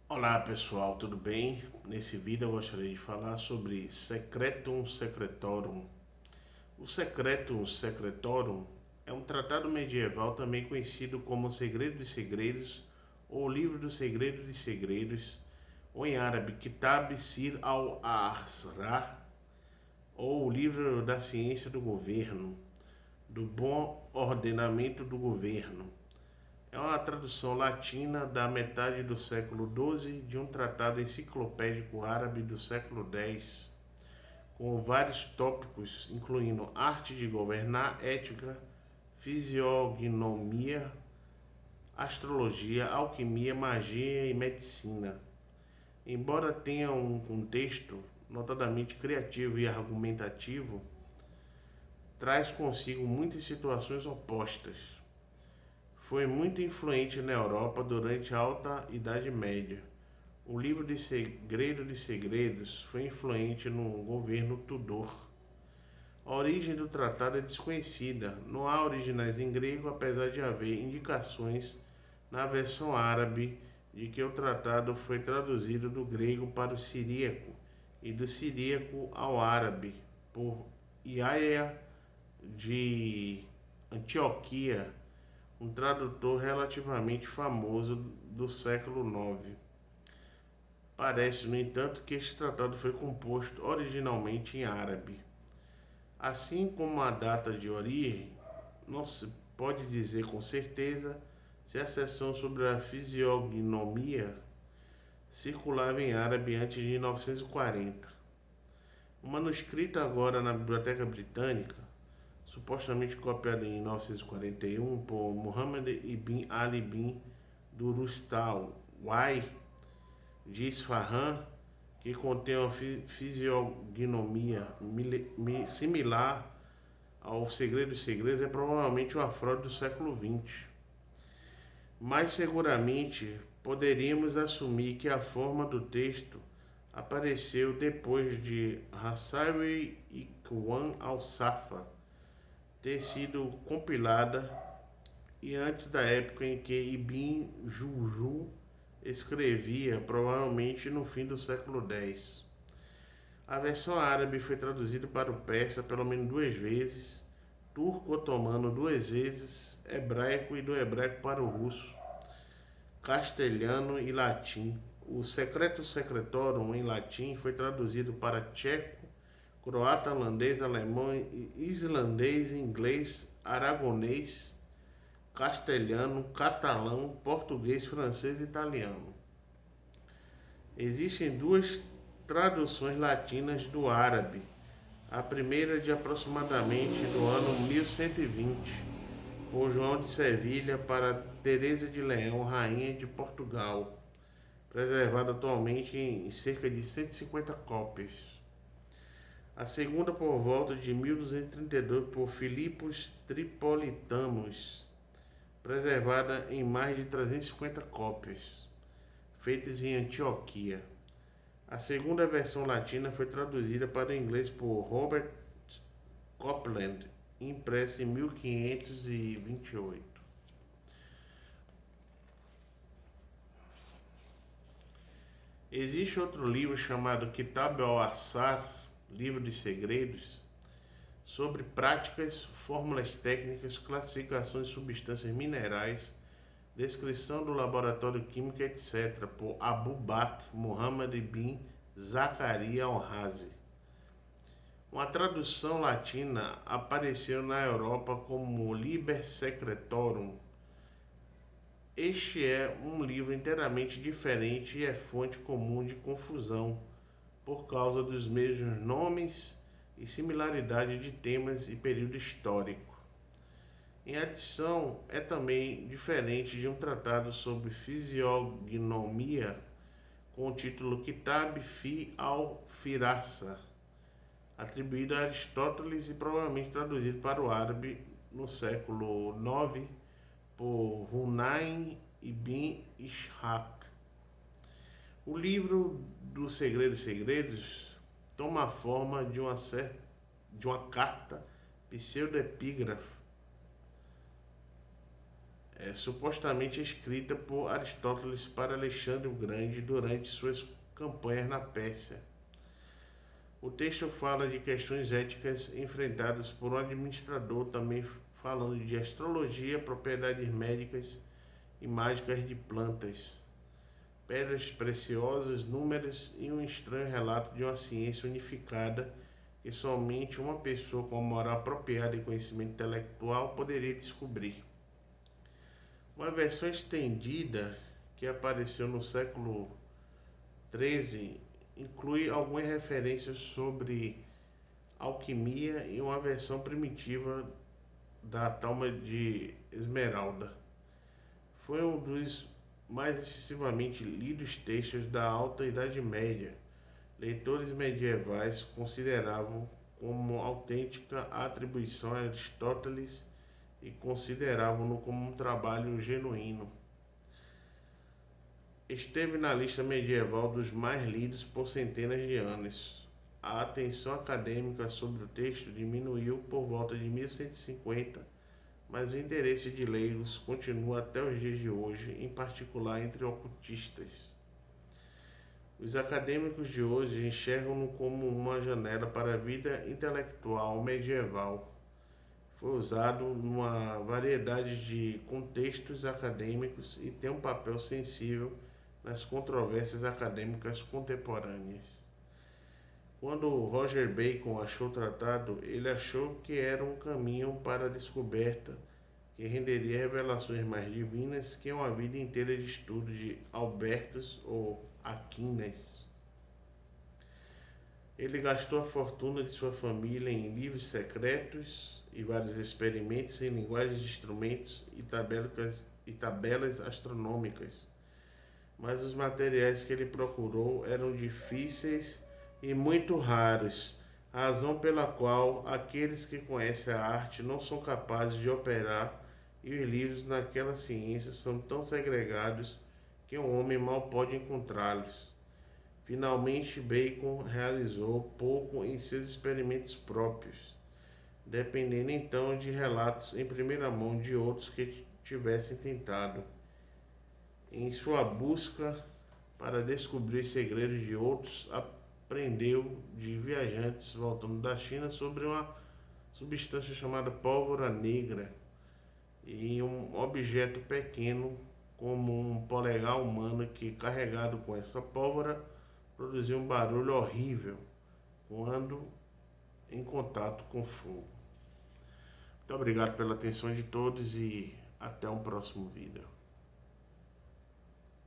Olá pessoal, tudo bem? Nesse vídeo eu gostaria de falar sobre Secretum Secretorum. O Secretum Secretorum é um tratado medieval também conhecido como Segredo de Segredos ou Livro dos Segredos de Segredos, ou em árabe Kitab Sir al-Asrar, ou o Livro da Ciência do Governo, do Bom Ordenamento do Governo. É uma tradução latina da metade do século XII de um tratado enciclopédico árabe do século X, com vários tópicos, incluindo arte de governar, ética, fisiognomia, astrologia, alquimia, magia e medicina. Embora tenha um contexto notadamente criativo e argumentativo, traz consigo muitas situações opostas. Foi muito influente na Europa durante a Alta Idade Média. O livro de Segredo de Segredos foi influente no governo Tudor. A origem do tratado é desconhecida. Não há originais em grego, apesar de haver indicações na versão árabe de que o tratado foi traduzido do grego para o siríaco e do siríaco ao árabe por Iaia de Antioquia, um tradutor relativamente famoso do século IX. Parece, no entanto, que este tratado foi composto originalmente em árabe. Assim como a data de origem, não se pode dizer com certeza se a seção sobre a fisiognomia circulava em árabe antes de 1940. O manuscrito agora na Biblioteca Britânica, supostamente copiado em 1941 por Muhammad ibn Ali bin Durustal Wai de Isfahan, que contém uma fisiognomia similar ao Segredo dos Segredos, é provavelmente uma fraude do século XX. Mas seguramente poderíamos assumir que a forma do texto apareceu depois de Hassawi Ikwan al-Safa ter sido compilada e antes da época em que Ibn Juju escrevia, provavelmente no fim do século X. A versão árabe foi traduzida para o persa pelo menos duas vezes, turco-otomano duas vezes, hebraico e do hebraico para o russo, castelhano e latim. O Secreto Secretorum em latim foi traduzido para tcheco, croata, holandês, alemão, islandês, inglês, aragonês, castelhano, catalão, português, francês e italiano. Existem duas traduções latinas do árabe. A primeira de aproximadamente do ano 1120, por João de Sevilha para Teresa de Leão, rainha de Portugal, preservada atualmente em cerca de 150 cópias. A segunda por volta de 1232 por Filipos Tripolitanos, preservada em mais de 350 cópias, feitas em Antioquia. A segunda versão latina foi traduzida para o inglês por Robert Copland, impressa em 1528. Existe outro livro chamado Kitab al-Assar, Livro de Segredos, sobre práticas, fórmulas técnicas, classificações de substâncias minerais, descrição do laboratório químico, etc., por Abu Bakr Muhammad bin Zakaria al-Razi. Uma tradução latina apareceu na Europa como Liber Secretorum. Este é um livro inteiramente diferente e é fonte comum de confusão por causa dos mesmos nomes e similaridade de temas e período histórico. Em adição, é também diferente de um tratado sobre fisiognomia com o título Kitab fi al-Firasa, atribuído a Aristóteles e provavelmente traduzido para o árabe no século IX por Hunayn ibn Ishaq. O livro dos Segredos toma a forma de uma carta pseudoepígrafe supostamente escrita por Aristóteles para Alexandre o Grande durante suas campanhas na Pérsia. O texto fala de questões éticas enfrentadas por um administrador, também falando de astrologia, propriedades médicas e mágicas de plantas, pedras preciosas, números e um estranho relato de uma ciência unificada que somente uma pessoa com moral apropriada e conhecimento intelectual poderia descobrir. Uma versão estendida que apareceu no século XIII inclui algumas referências sobre alquimia e uma versão primitiva da Talma de Esmeralda. Foi um dos mais excessivamente lidos textos da Alta Idade Média. Leitores medievais consideravam como autêntica a atribuição a Aristóteles e consideravam-no como um trabalho genuíno. Esteve na lista medieval dos mais lidos por centenas de anos. A atenção acadêmica sobre o texto diminuiu por volta de 1150, mas o interesse de leigos continua até os dias de hoje, em particular entre ocultistas. Os acadêmicos de hoje enxergam-no como uma janela para a vida intelectual medieval. Foi usado numa variedade de contextos acadêmicos e tem um papel sensível nas controvérsias acadêmicas contemporâneas. Quando Roger Bacon achou o tratado, ele achou que era um caminho para a descoberta que renderia revelações mais divinas que uma vida inteira de estudo de Albertus ou Aquinas. Ele gastou a fortuna de sua família em livros secretos e vários experimentos em linguagens de instrumentos e tabelas astronômicas, mas os materiais que ele procurou eram difíceis e muito raros, razão pela qual aqueles que conhecem a arte não são capazes de operar e os livros naquela ciência são tão segregados que um homem mal pode encontrá-los. Finalmente, Bacon realizou pouco em seus experimentos próprios, dependendo então de relatos em primeira mão de outros que tivessem tentado. Em sua busca para descobrir segredos de outros, aprendeu de viajantes voltando da China sobre uma substância chamada pólvora negra e um objeto pequeno como um polegar humano que, carregado com essa pólvora, produzia um barulho horrível quando em contato com fogo. Muito obrigado pela atenção de todos e até um próximo vídeo.